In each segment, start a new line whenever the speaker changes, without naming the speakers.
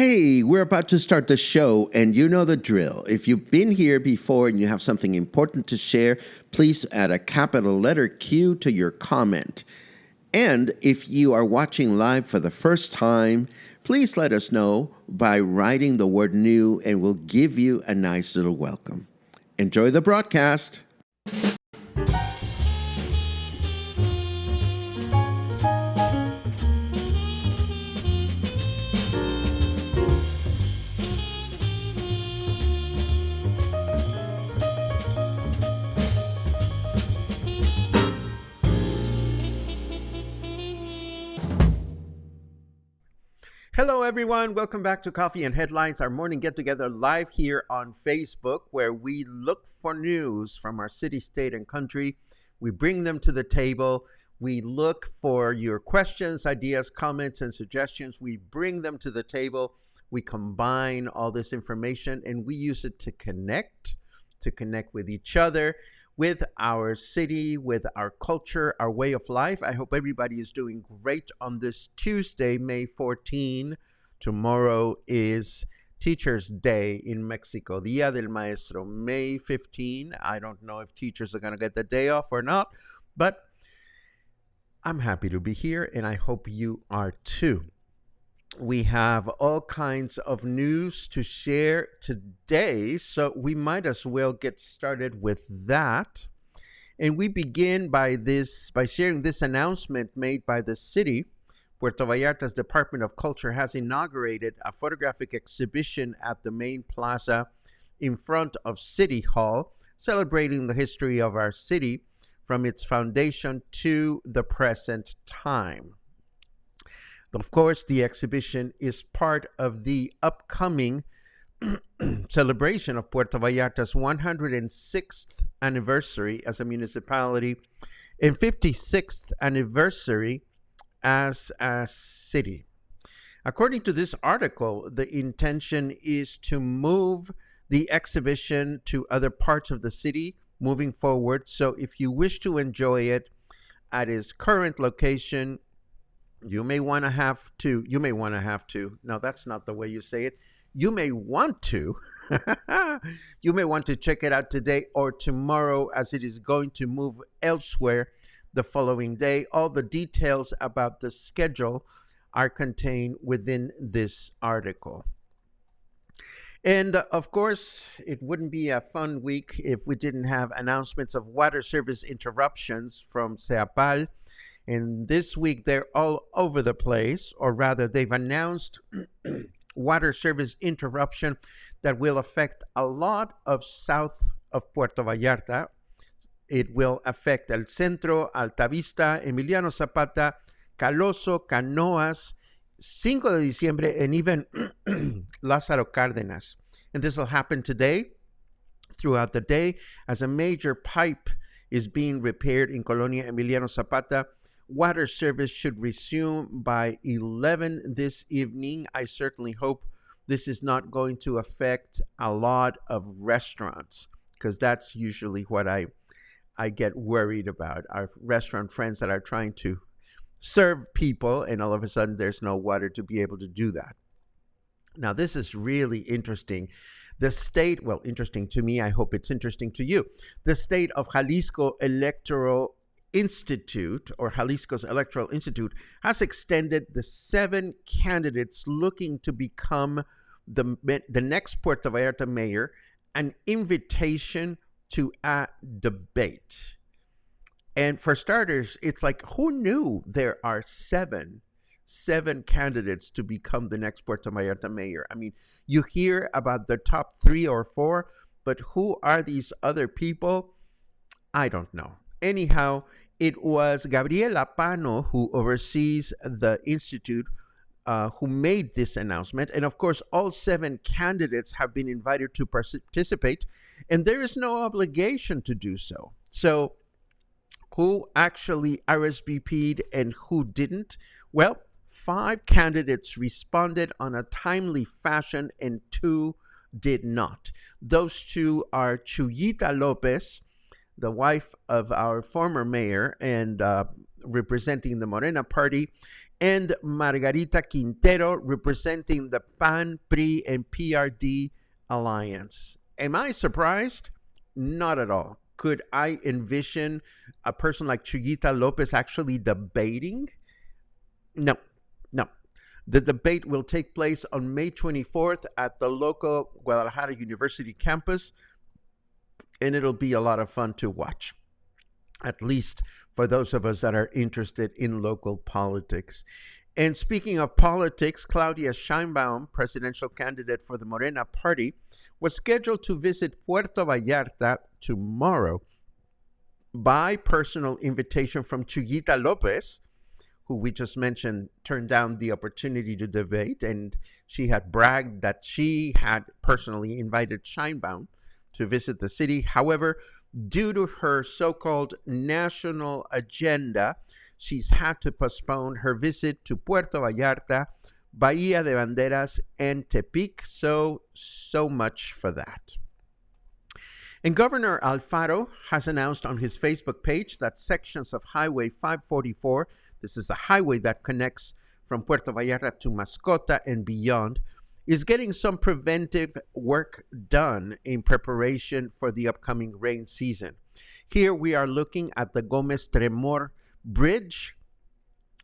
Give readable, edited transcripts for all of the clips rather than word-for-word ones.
Hey, we're about to start the show, and you know the drill. If you've been here before and you have something important to share, please add a capital letter Q to your comment. And if you are watching live for the first time, please let us know by writing the word new, and we'll give you a nice little welcome. Enjoy the broadcast. Hello, everyone. Welcome back to Coffee and Headlines, our morning get-together live here on Facebook, where we look for news from our city, state, and country. We bring them to the table. We look for your questions, ideas, comments, and suggestions. We bring them to the table. We combine all this information, and we use it to connect with each other, with our city, with our culture, our way of life. I hope everybody is doing great on this Tuesday, May 14. Tomorrow is Teacher's Day in Mexico, Día del Maestro, May 15. I don't know if teachers are going to get the day off or not, but I'm happy to be here, and I hope you are too. We have all kinds of news to share today, so we might as well get started with that. And we begin by sharing this announcement made by the city. Puerto Vallarta's Department of Culture has inaugurated a photographic exhibition at the main plaza in front of City Hall, celebrating the history of our city from its foundation to the present time. Of course, the exhibition is part of the upcoming celebration of Puerto Vallarta's 106th anniversary as a municipality and 56th anniversary as a city. According to this article, the intention is to move the exhibition to other parts of the city moving forward. So if you wish to enjoy it at its current location, you may want to have to, no, that's not the way you say it. You may want to check it out today or tomorrow, as it is going to move elsewhere the following day. All the details about the schedule are contained within this article. And of course, it wouldn't be a fun week if we didn't have announcements of water service interruptions from SEAPAL. And this week, they're all over the place, or rather, they've announced water service interruption that will affect a lot of south of Puerto Vallarta. It will affect El Centro, Altavista, Emiliano Zapata, Caloso, Canoas, 5 de diciembre, and even Lázaro Cárdenas. And this will happen today, throughout the day, as a major pipe is being repaired in Colonia Emiliano Zapata. Water service should resume by 11 this evening. I certainly hope this is not going to affect a lot of restaurants, because that's usually what I get worried about. Our restaurant friends that are trying to serve people, and all of a sudden there's no water to be able to do that. Now, this is really interesting. The state, well, interesting to me, I hope it's interesting to you. The state of Jalisco Electoral Institute, or Jalisco's Electoral Institute, has extended the 7 candidates looking to become the next Puerto Vallarta mayor an invitation to a debate. And for starters, it's like, who knew there are seven candidates to become the next Puerto Vallarta mayor? I mean, you hear about the top 3 or 4, but who are these other people? I don't know. Anyhow, it was Gabriela Pano, who oversees the institute, who made this announcement. And of course, all 7 candidates have been invited to participate, and there is no obligation to do so. So who actually RSVP'd and who didn't? Well, 5 candidates responded on a timely fashion and 2 did not. Those 2 are Chuyita Lopez, the wife of our former mayor and representing the Morena party, and Margarita Quintero representing the PAN, PRI, and PRD alliance. Am I surprised? Not at all. Could I envision a person like Chuyita Lopez actually debating? No, no. The debate will take place on May 24th at the local Guadalajara University campus, and it'll be a lot of fun to watch, at least for those of us that are interested in local politics. And speaking of politics, Claudia Sheinbaum, presidential candidate for the Morena party, was scheduled to visit Puerto Vallarta tomorrow by personal invitation from Chuyita Lopez, who we just mentioned turned down the opportunity to debate, and she had bragged that she had personally invited Sheinbaum to visit the city. However, due to her so-called national agenda, she's had to postpone her visit to Puerto Vallarta, Bahía de Banderas, and Tepic. So much for that. And Governor Alfaro has announced on his Facebook page that sections of Highway 544, this is a highway that connects from Puerto Vallarta to Mascota and beyond, is getting some preventive work done in preparation for the upcoming rain season. Here we are looking at the Gomez Tremor Bridge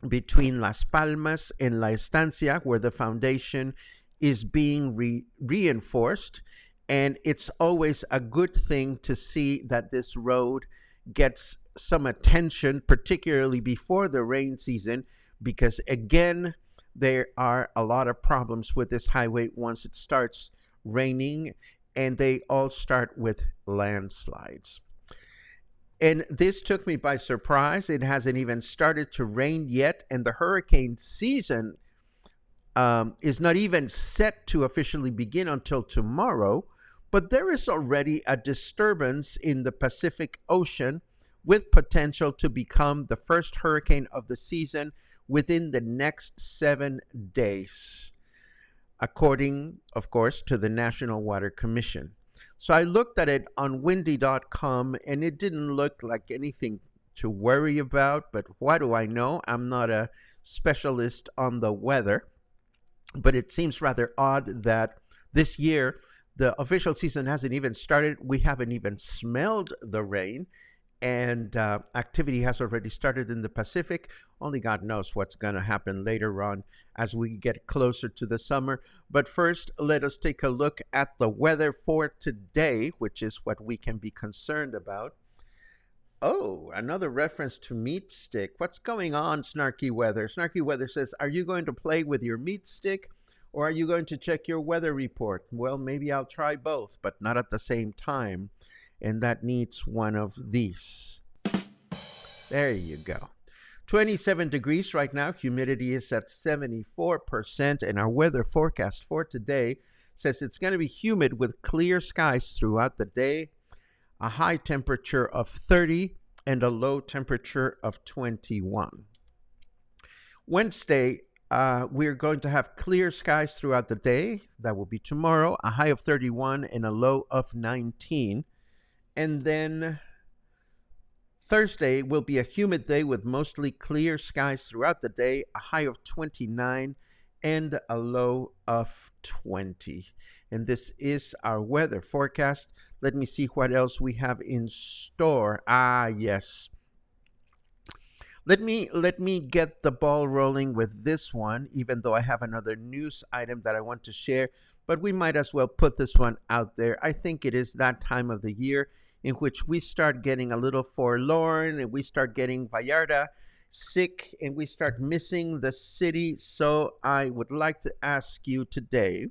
between Las Palmas and La Estancia, where the foundation is being reinforced. And it's always a good thing to see that this road gets some attention, particularly before the rain season, because again, there are a lot of problems with this highway once it starts raining, and they all start with landslides. And this took me by surprise. It hasn't even started to rain yet, and the hurricane season is not even set to officially begin until tomorrow, but there is already a disturbance in the Pacific Ocean with potential to become the first hurricane of the season within the next 7 days, according, of course, to the National Water Commission. So I looked at it on windy.com, and it didn't look like anything to worry about, but what do I know? I'm not a specialist on the weather, but it seems rather odd that this year the official season hasn't even started. We haven't even smelled the rain, and activity has already started in the Pacific. Only God knows what's going to happen later on as we get closer to the summer. But first, let us take a look at the weather for today, which is what we can be concerned about. Oh, another reference to meat stick. What's going on, Snarky Weather? Snarky Weather says, are you going to play with your meat stick, or are you going to check your weather report? Well, maybe I'll try both, but not at the same time. And that needs one of these. There you go. 27 degrees right now. Humidity is at 74%. And our weather forecast for today says it's going to be humid with clear skies throughout the day, a high temperature of 30 and a low temperature of 21. Wednesday, we're going to have clear skies throughout the day. That will be tomorrow, a high of 31 and a low of 19. And then Thursday will be a humid day with mostly clear skies throughout the day, a high of 29 and a low of 20. And this is our weather forecast. Let me see what else we have in store. Yes. Let me get the ball rolling with this one, even though I have another news item that I want to share, but we might as well put this one out there. I think it is that time of the year in which we start getting a little forlorn, and we start getting Vallarta sick, and we start missing the city. So I would like to ask you today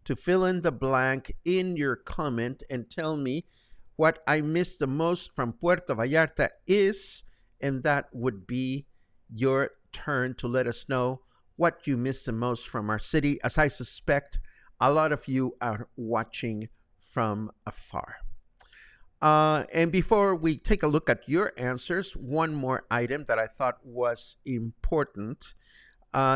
to fill in the blank in your comment and tell me what I miss the most from Puerto Vallarta is, and that would be your turn to let us know what you miss the most from our city, as I suspect a lot of you are watching from afar. And before we take a look at your answers, one more item that I thought was important.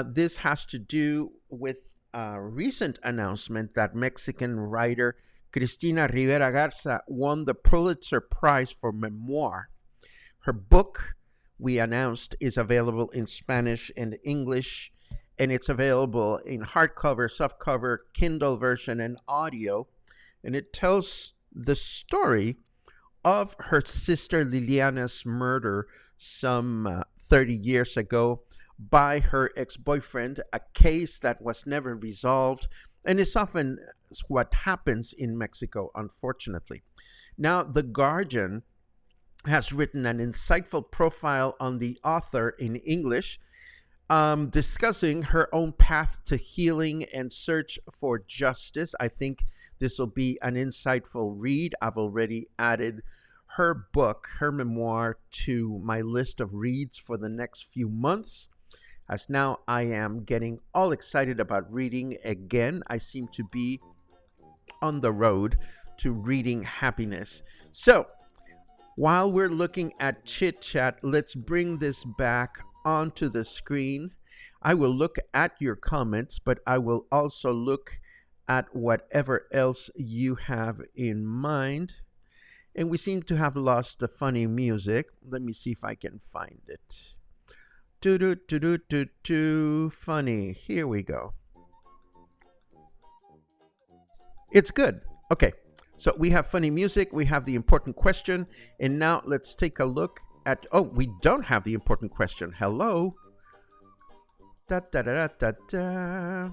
This has to do with a recent announcement that Mexican writer Cristina Rivera Garza won the Pulitzer Prize for memoir. Her book, we announced is available in Spanish and English, and it's available in hardcover, softcover, Kindle version, and audio. And it tells the story of her sister Liliana's murder some 30 years ago by her ex-boyfriend, a case that was never resolved, and is often what happens in Mexico, unfortunately. Now, The Guardian has written an insightful profile on the author in English, discussing her own path to healing and search for justice. I think this will be an insightful read. I've already added her book, her memoir, to my list of reads for the next few months, as now I am getting all excited about reading again. I seem to be on the road to reading happiness. So, while we're looking at Chit Chat, let's bring this back onto the screen. I will look at your comments, but I will also look at whatever else you have in mind. And we seem to have lost the funny music. Let me see if I can find it. Funny. Here we go. It's good. Okay. So we have funny music, we have the important question, and now let's take a look at, oh, we don't have the important question. Hello. Da da da da da.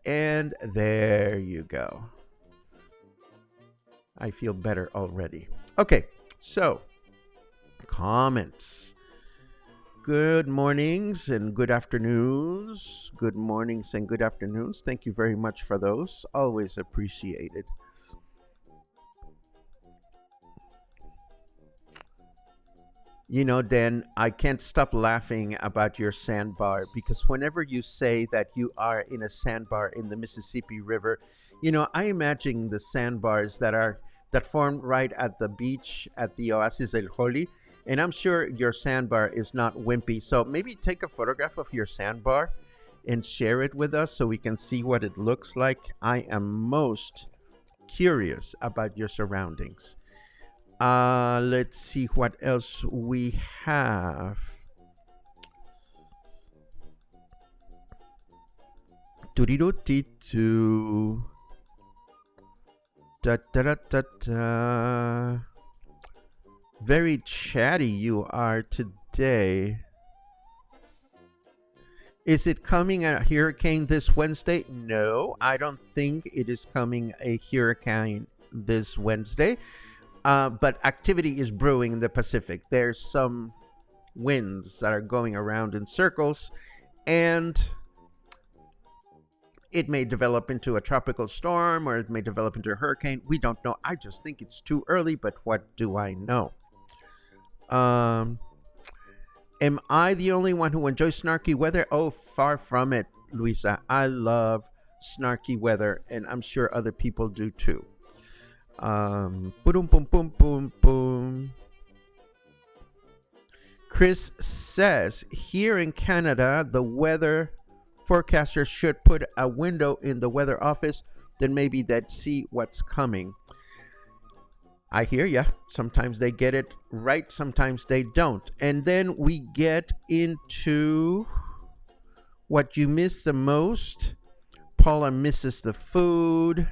And there you go. I feel better already. Okay, so comments. Good mornings and good afternoons. Good mornings and good afternoons. Thank you very much for those. Always appreciated. You know, Dan, I can't stop laughing about your sandbar, because whenever you say that you are in a sandbar in the Mississippi River, you know, I imagine the sandbars that form right at the beach at the Oasis El Joli. And I'm sure your sandbar is not wimpy. So maybe take a photograph of your sandbar and share it with us so we can see what it looks like. I am most curious about your surroundings. Let's see what else we have. Turirotitu. Da da da da da. Very chatty you are today. Is it coming a hurricane this Wednesday? No, I don't think it is coming a hurricane this Wednesday. But activity is brewing in the Pacific. There's some winds that are going around in circles, and it may develop into a tropical storm, or it may develop into a hurricane. We don't know. I just think it's too early, but what do I know? Am I the only one who enjoys snarky weather? Oh, far from it, Luisa. I love snarky weather, and I'm sure other people do too. Boom, boom, boom, boom, boom. Chris says, here in Canada, the weather forecaster should put a window in the weather office, then maybe they'd see what's coming. I hear ya. Sometimes they get it right, sometimes they don't. And then we get into what you miss the most. Paula misses the food.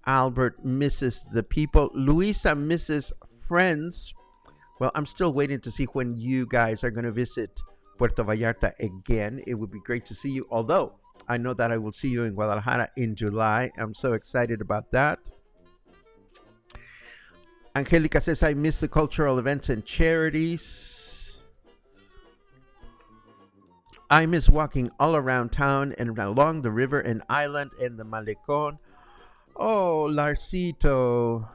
Albert misses the people. Luisa misses friends. Well, I'm still waiting to see when you guys are going to visit Puerto Vallarta again. It would be great to see you. Although I know that I will see you in Guadalajara in July. I'm so excited about that. Angelica says, I miss the cultural events and charities. I miss walking all around town and along the river and island and the Malecon. Oh, Larcito,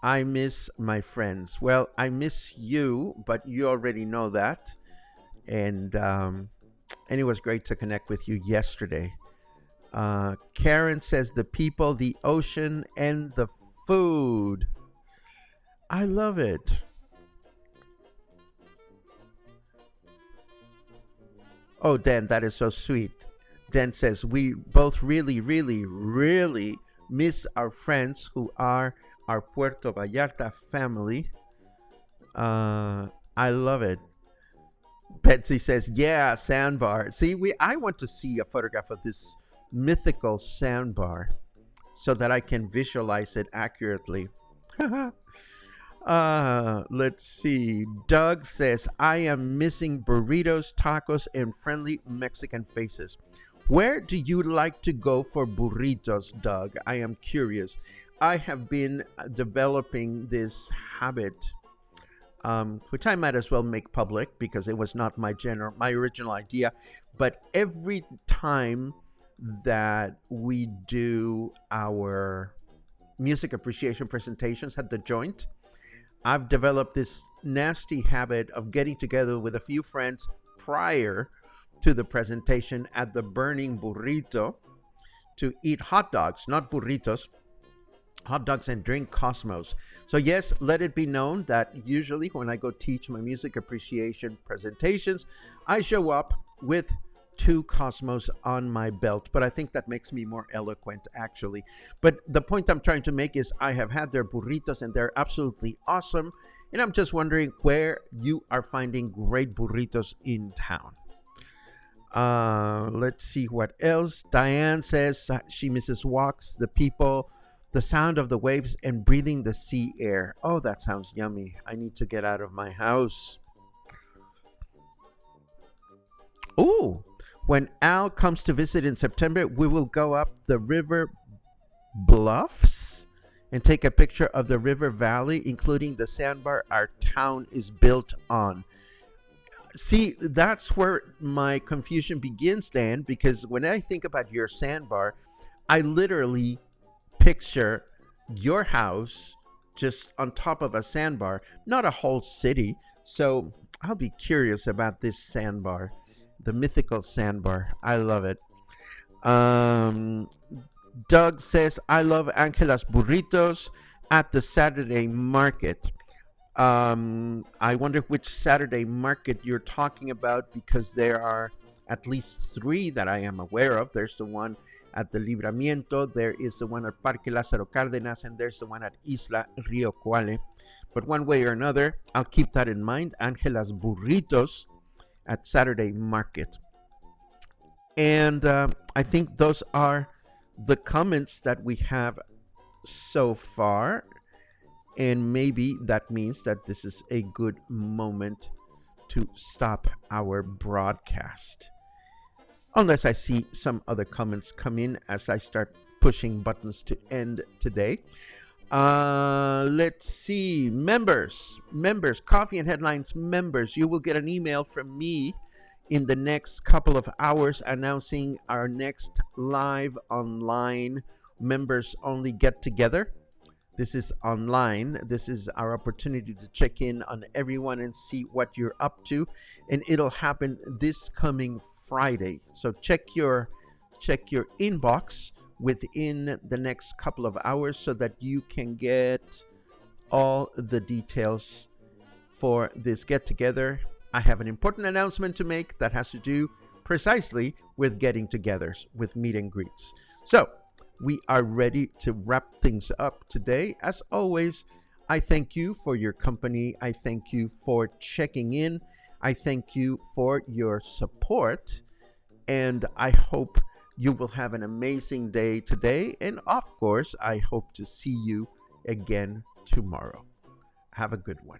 I miss my friends. Well, I miss you, but you already know that. And it was great to connect with you yesterday. Karen says, the people, the ocean, and the food. I love it. Oh, Dan, that is so sweet. Dan says, we both really, really, really miss our friends who are our Puerto Vallarta family. I love it. Betsy says, "Yeah, sandbar." See, I want to see a photograph of this mythical sandbar so that I can visualize it accurately. Let's see. Doug says, "I am missing burritos, tacos, and friendly Mexican faces." Where do you like to go for burritos, Doug? I am curious. I have been developing this habit, which I might as well make public because it was not my original idea. But every time that we do our music appreciation presentations at the Joint, I've developed this nasty habit of getting together with a few friends prior to the presentation at the Burning Burrito to eat hot dogs, not burritos, hot dogs, and drink Cosmos. So yes, let it be known that usually when I go teach my music appreciation presentations, I show up with 2 Cosmos on my belt, but I think that makes me more eloquent actually. But the point I'm trying to make is I have had their burritos and they're absolutely awesome, and I'm just wondering where you are finding great burritos in town. Let's see what else. Diane says she misses walks, the people, the sound of the waves, and breathing the sea air. Oh, that sounds yummy. I need to get out of my house. Ooh, when Al comes to visit in September, we will go up the river bluffs and take a picture of the river valley, including the sandbar our town is built on. See, that's where my confusion begins, Dan, because when I think about your sandbar, I literally picture your house just on top of a sandbar, not a whole city. So I'll be curious about this sandbar, the mythical sandbar. I love it. Doug says, "I love Angela's burritos at the Saturday market." I wonder which Saturday market you're talking about, because there are at least 3 that I am aware of. There's the one at the Libramiento, there is the one at Parque Lázaro Cárdenas, and there's the one at Isla Rio Cuale. But one way or another, I'll keep that in mind. Angela's Burritos at Saturday market. And I think those are the comments that we have so far. And maybe that means that this is a good moment to stop our broadcast. Unless I see some other comments come in as I start pushing buttons to end today. Let's see. Members, Coffee and Headlines members, you will get an email from me in the next couple of hours announcing our next live online members only get together. This is online. This is our opportunity to check in on everyone and see what you're up to. And it'll happen this coming Friday. So check your inbox within the next couple of hours so that you can get all the details for this get together. I have an important announcement to make that has to do precisely with getting togethers, with meet and greets. So we are ready to wrap things up today. As always, I thank you for your company. I thank you for checking in. I thank you for your support. And I hope you will have an amazing day today. And of course, I hope to see you again tomorrow. Have a good one.